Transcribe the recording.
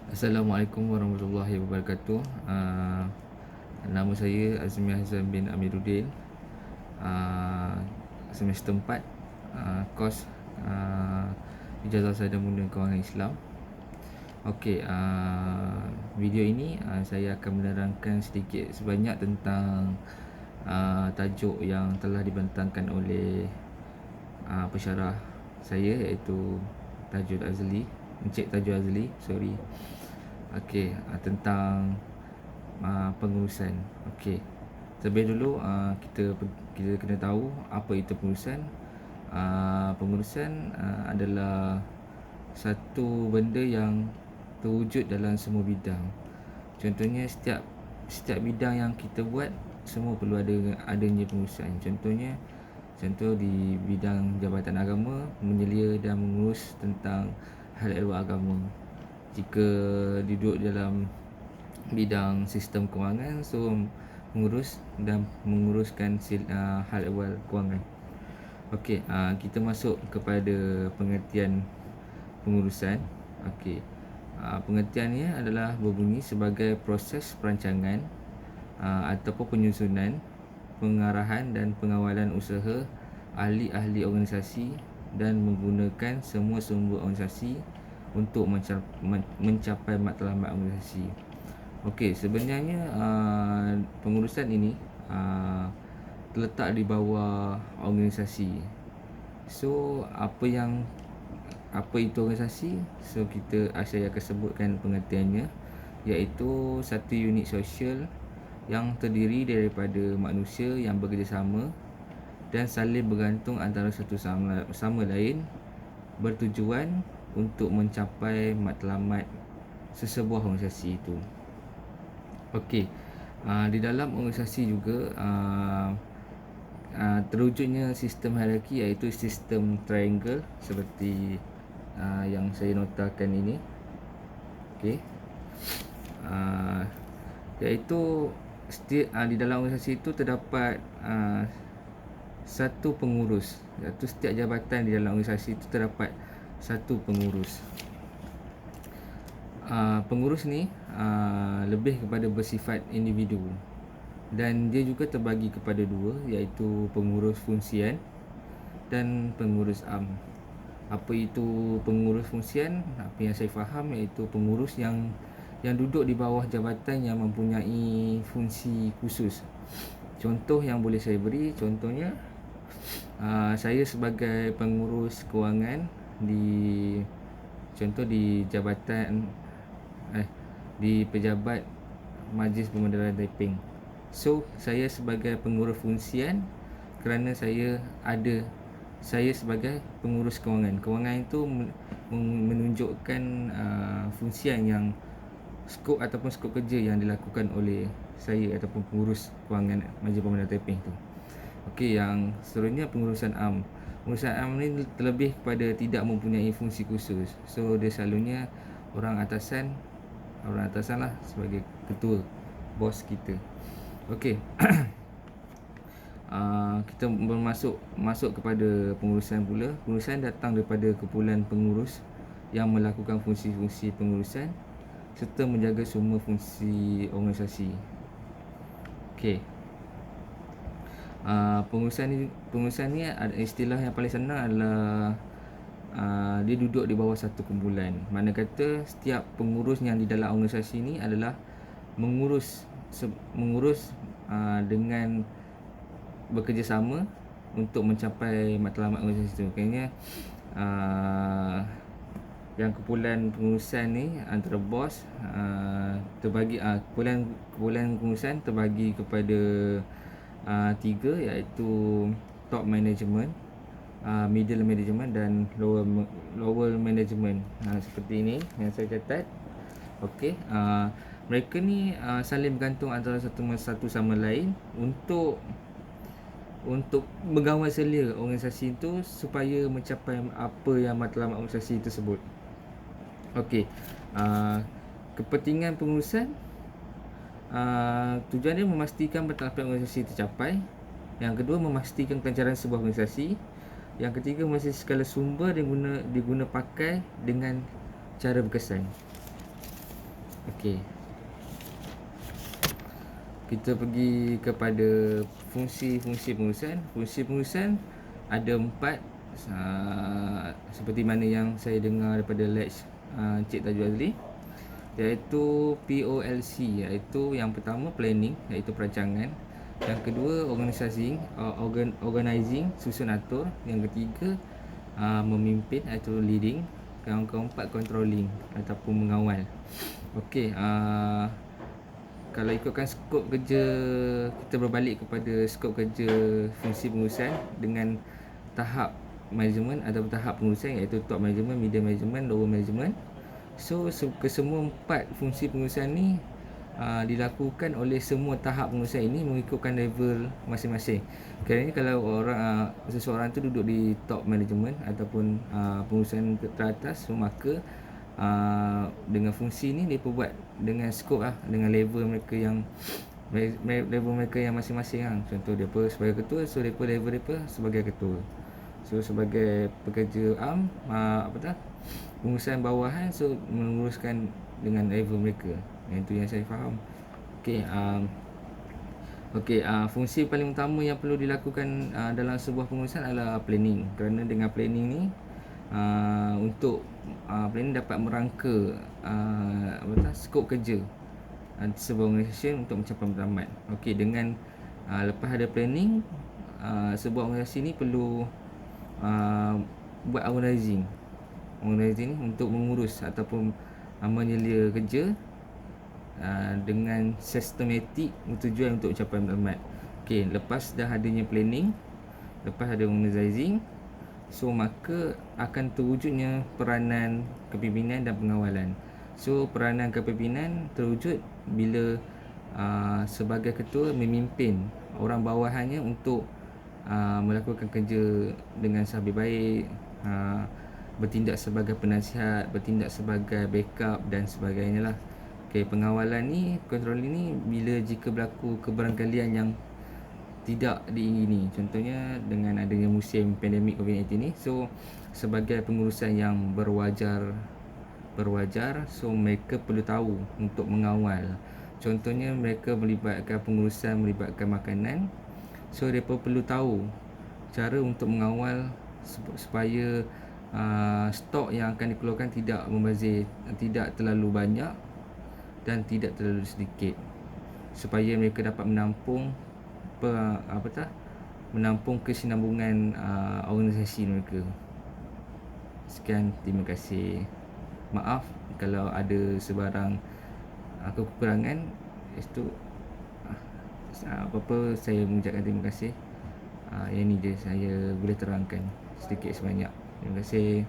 Assalamualaikum warahmatullahi wabarakatuh. Nama saya Azmi Hazan bin Amiruddin. Semester 4, kos Ijazah Sarjana Muda Kewangan Islam. Okey, video ini saya akan menerangkan sedikit sebanyak tentang tajuk yang telah dibentangkan oleh pensyarah saya, iaitu Tajul Azli, Encik Tajul Azli, sorry. Okey, tentang pengurusan. Okey. Terlebih dulu kita kena tahu apa itu pengurusan. Pengurusan adalah satu benda yang terwujud dalam semua bidang. Contohnya setiap bidang yang kita buat semua perlu adanya pengurusan. Contoh di bidang jabatan agama, menyelia dan mengurus tentang hal ehwal agama. Jika duduk dalam bidang sistem kewangan, so menguruskan hal ehwal kewangan. Okey, kita masuk kepada pengertian pengurusan. Okey, pengertiannya adalah berbunyi sebagai proses perancangan ataupun penyusunan, pengarahan dan pengawalan usaha ahli-ahli organisasi dan menggunakan semua sumber organisasi untuk mencapai matlamat organisasi. Okey, sebenarnya pengurusan ini terletak di bawah organisasi. So, apa itu organisasi? So, saya akan sebutkan pengertiannya, iaitu satu unit sosial yang terdiri daripada manusia yang bekerjasama dan saling bergantung antara satu sama lain, bertujuan untuk mencapai matlamat sesebuah organisasi itu. Okey, di dalam organisasi juga terwujudnya sistem hierarki, iaitu sistem triangle seperti yang saya notakan ini. Okey, iaitu di dalam organisasi itu terdapat satu pengurus, iaitu setiap jabatan di dalam organisasi itu terdapat satu pengurus. Pengurus ni lebih kepada bersifat individu, dan dia juga terbagi kepada dua, iaitu pengurus fungsian dan pengurus am. Apa itu pengurus fungsian? Apa yang saya faham, iaitu pengurus yang duduk di bawah jabatan yang mempunyai fungsi khusus. Contoh yang boleh saya beri, contohnya saya sebagai pengurus kewangan di jabatan di pejabat Majlis Pemandaran Taiping. So, saya sebagai pengurus fungsian kerana saya sebagai pengurus kewangan. Kewangan itu menunjukkan fungsian yang skop ataupun skop kerja yang dilakukan oleh saya ataupun pengurus kewangan Majlis Pemandaran Taiping tu. Okey, yang seterusnya pengurusan am. Pengurusan am ni terlebih kepada tidak mempunyai fungsi khusus. So, dia selalunya orang atasan lah sebagai ketua, bos kita. Okey. Kita masuk kepada pengurusan pula. Pengurusan datang daripada kumpulan pengurus yang melakukan fungsi-fungsi pengurusan serta menjaga semua fungsi organisasi. Okey. Pengurusan ni istilah yang paling senang adalah dia duduk di bawah satu kumpulan. Mana kata setiap pengurus yang di dalam organisasi ni adalah mengurus dengan bekerjasama untuk mencapai matlamat organisasi itu. Kayaknya yang kumpulan pengurusan ni antara bos terbagi kumpulan pengurusan terbagi kepada tiga, iaitu top management, middle management dan lower management. Seperti ini yang saya catat. Okey, mereka ni saling bergantung antara satu sama lain untuk mengawal selia organisasi itu supaya mencapai apa yang matlamat organisasi tersebut. Okey, kepentingan pengurusan, tujuannya memastikan matlamat organisasi tercapai. Yang kedua, memastikan kelancaran sebuah organisasi. Yang ketiga, memastikan segala sumber diguna pakai dengan cara berkesan. Okey. Kita pergi kepada fungsi-fungsi pengurusan. Fungsi pengurusan ada 4, seperti mana yang saya dengar daripada lecture Encik Tajul Azli, iaitu POLC, iaitu yang pertama planning, iaitu perancangan. Yang kedua organizing, susun atur. Yang ketiga memimpin, iaitu leading. Yang keempat controlling ataupun mengawal. Okey, kalau ikutkan skop kerja, kita berbalik kepada skop kerja fungsi pengurusan dengan tahap management atau tahap pengurusan, iaitu top management, middle management, lower management. So kesemua 4 fungsi pengurusan ni dilakukan oleh semua tahap pengurusan ini mengikutkan level masing-masing. Kerana kalau seseorang tu duduk di top management ataupun pengurusan teratas, so maka dengan fungsi ni dia buat dengan skop dengan level mereka yang masing-masing Contoh depa sebagai ketua, so depa level depa sebagai ketua. So sebagai pekerja pengurusan bawahan, so menguruskan dengan level mereka. Itu yang saya faham. Okey, fungsi paling utama yang perlu dilakukan dalam sebuah pengurusan adalah planning. Kerana dengan planning ni untuk planning dapat merangka skop kerja sebuah organisasi untuk mencapai matlamat. Okey, dengan lepas ada planning, sebuah organisasi ni perlu buat organizing ni untuk mengurus ataupun menyelia kerja dengan sistematik tujuan untuk mencapai matlamat. Okey, lepas dah adanya planning, lepas ada organizing, so maka akan terwujudnya peranan kepimpinan dan pengawalan. So peranan kepimpinan terwujud bila sebagai ketua memimpin orang bawahannya untuk melakukan kerja dengan sehabis baik, bertindak sebagai penasihat, bertindak sebagai backup dan sebagainya lah. Okey, pengawalan ni, controlling ni bila jika berlaku kebarangkalian yang tidak diingini. Contohnya dengan adanya musim pandemik COVID-19 ni, so sebagai pengurusan yang berwajar, so mereka perlu tahu untuk mengawal. Contohnya mereka melibatkan pengurusan, melibatkan makanan, so mereka perlu tahu cara untuk mengawal supaya stok yang akan dikeluarkan tidak membazir, tidak terlalu banyak dan tidak terlalu sedikit, supaya mereka dapat menampung menampung kesinambungan organisasi mereka. Sekian, terima kasih. Maaf kalau ada sebarang kekurangan. Itu apa-apa, saya mengucapkan terima kasih. Yang ni je saya boleh terangkan sedikit sebanyak. Terima kasih.